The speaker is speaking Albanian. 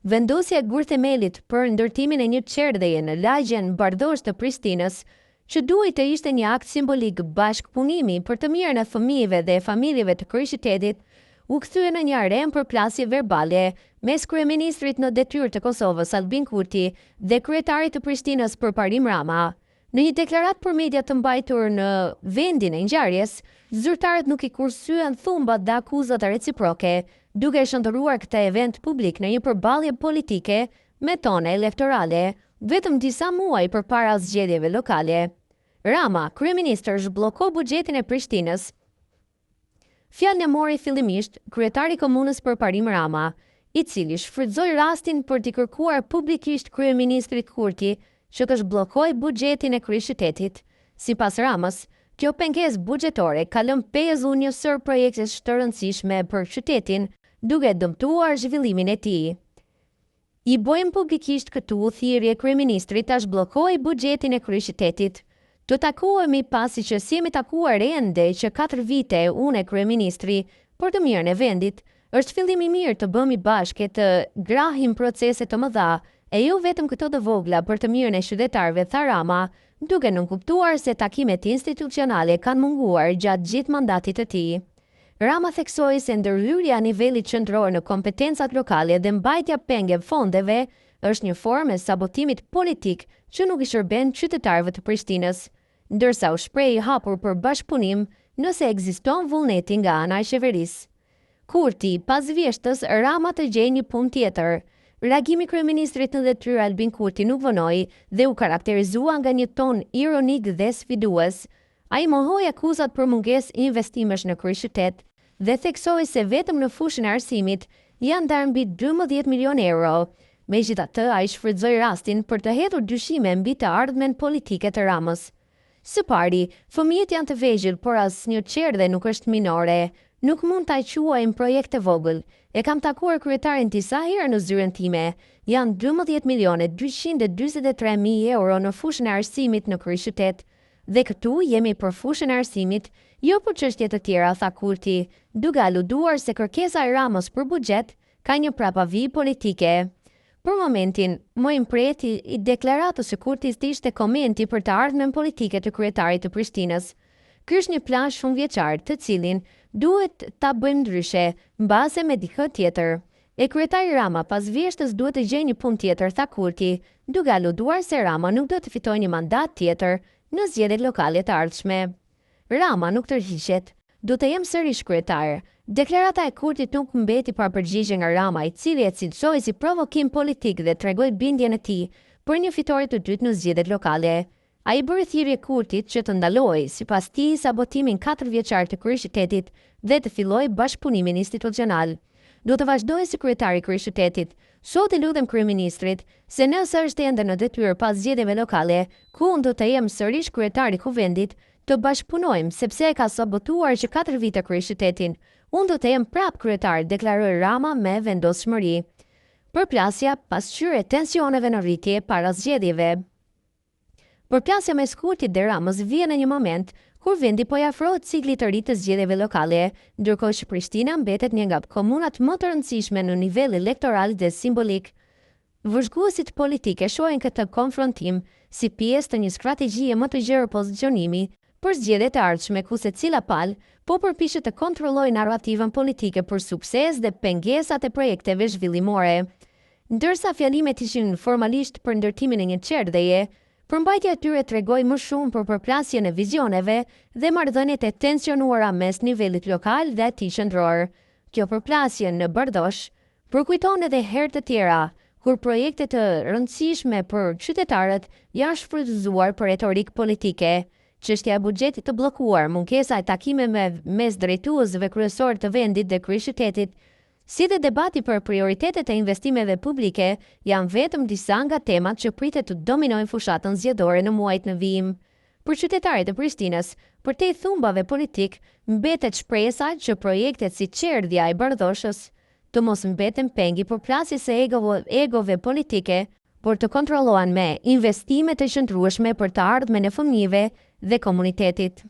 Vendosja e gurthemelit për ndërtimin e një qerdheje në lagjen Bardhosh të Prishtinës, që duhet të ishte një akt simbolik bashkëpunimi për të mirën e fëmijëve dhe familjeve të kryeqytetit, u kthye në një arenë përplasje verbale mes kryeministrit në detyrë të Kosovës Albin Kurti dhe kryetarit të Prishtinës Përparim Rama. Në një deklaratë për media të mbajtur në vendin e ngjarjes, zyrtarët nuk i kursyen thumbat dhe akuzat reciproke, duke shndërruar këtë event publik në një përballje politike me tone elektorale, vetëm disa muaj përpara zgjedhjeve lokale. Rama, kryeministër, zhbllokoi buxhetin e Prishtinës. Fjalën e mori fillimisht kryetari i komunës Përparim Rama, i cili shfrytëzoi rastin për t'i kërkuar publikisht kryeministrit Kurti që të zhbllokojë buxhetin e kryeqytetit. Sipas Ramës, kjo pengesë buxhetore ka lënë pezull njësor projektesh të rëndësishme për qytetin, duke dëmtuar zhvillimin e tij. I bojmë publikisht këtu thirrje kryeministrit ta zhbllokojë buxhetin e kryeqytetit. Të takohemi pasi që si jemi takuar ende që 4 vite unë e kryeministri për të mirën e vendit, është fillim i mirë të bëhemi bashkë të grahim procese të mëdha, e jo vetëm këto të vogla për të mirën e qytetarëve, tha Rama, duke nënkuptuar se takimet institucionale kanë munguar gjatë gjithë mandatit të tij. Rama theksoi se ndërhyrja a nivelit qendror në kompetencat lokale dhe mbajtja penge fondeve është një formë e sabotimit politik që nuk i shërben qytetarëve të Prishtinës, ndërsa u shpreh i hapur për bashkëpunim nëse ekziston vullneti nga ana e qeverisë. Kurti, pas vjeshtës, Rama të gjej një punë tjetër. Reagimi i kryeministrit në detyrë Albin Kurti nuk vonoi dhe u karakterizua nga një ton ironik dhe sfidues. Ai mohoi akuzat për mungesë investimesh në kryeqytet dhe theksoi se vetëm në fushën e arsimit janë ndarë mbi 12 milion euro. Megjithatë, ai shfrytëzoi rastin për të hedhur dyshime mbi të ardhmen politike të Ramës. Së pari, fëmijët janë të vegjël, por asnjë qerdhe nuk është minore. Nuk mund ta quajmë projekt të vogël. E kam takuar kryetarin disa herë në zyrën time. Janë 12.243.000 euro në fushën e arsimit në kryeqytet. Dhe këtu jemi për fushën e arsimit, jo për çështje të tjera, tha Kurti, duke aluduar se kërkesa e Ramës për buxhet ka një prapavi politike. Për momentin, më impreti i deklaratës së Kurtis ishte komenti për të ardhmen politike të kryetarit të Prishtinës. Ky është një plan shumëvjeçar, të cilin duhet ta bëjmë ndryshe, mbase me dikë tjetër. E kryetari Rama pas vjeshtës duhet të gjejë një punë tjetër, tha Kurti, duke aluduar se Rama nuk do të fitojë një mandat tjetër në zgjedhjet lokale të ardhshme. Rama nuk tërhiqet. Do të jem sërish kryetar. Deklarata e Kurtit nuk mbeti pa përgjigje nga Rama, i cili e cilësoi si provokim politik dhe tregoi bindjen e tij për një fitore të dytë në zgjedhjet lokale. Ai bëri thirrje Kurtit që të ndalojë sipas tij sabotimin 4 vjeçar të kryeqytetit dhe të fillojë bashkëpunimin institucional. Do të vazhdojë si kryetari i kryeqytetit. Sot i lutem kryeministrit se nëse është ende në detyrë pas zgjedhjeve lokale, ku unë do të jem sërish kryetari i kuvendit, të bashkëpunojmë sepse e ka sabotuar që 4 vite kryeqytetin. Unë do të jem prap kryetar, deklaroi Rama me vendosshmëri. Përplasja pasqyrë tensioneve në rritje para zgjedhjeve. Përplasja mes Kurtit dhe Ramës vjen në një moment kur vendi po i afrohet ciklit të ri të zgjedhjeve lokale, ndërkohë që Prishtina mbetet një nga komunat më të rëndësishme në nivel elektoral dhe simbolik. Vëzhguesit politike shohin këtë konfrontim si pjesë të një strategjie më të gjerë pozicionimi për zgjedhjet e ardhshme ku secila palë po përpiqet të kontrollojë narrativën politike për sukses dhe pengesat e projekteve zhvillimore. Ndërsa fjalimet ishin formalisht për ndërtimin e një qerdheje, përmbajtja e tyre tregoi më shumë për përplasjen e vizioneve dhe marrëdhëniet e tensionuara mes nivelit lokal dhe atij qendror. Kjo përplasje në Bardhosh përkujton edhe herë të tjera, kur projekte të rëndësishme për qytetarët janë shfrytëzuar për retorik politike. Çështja e buxhetit të bllokuar, mungesa e takimeve mes drejtuesve kryesor të vendit dhe kryeqytetit, si dhe debati për prioritetet e investimeve publike, janë vetëm disa nga temat që pritet të dominojnë fushatën zgjedhore në muajt në vijim. Për qytetarit e Prishtinës, përtej thumbave politik, mbetet shpresa që projektet si qerdhja e Bardhoshës të mos mbeten pengi përplasjes së egove politike, por të kontrollohen me investime të qëndrueshme për të ardhmen e fëmijëve dhe komunitetit.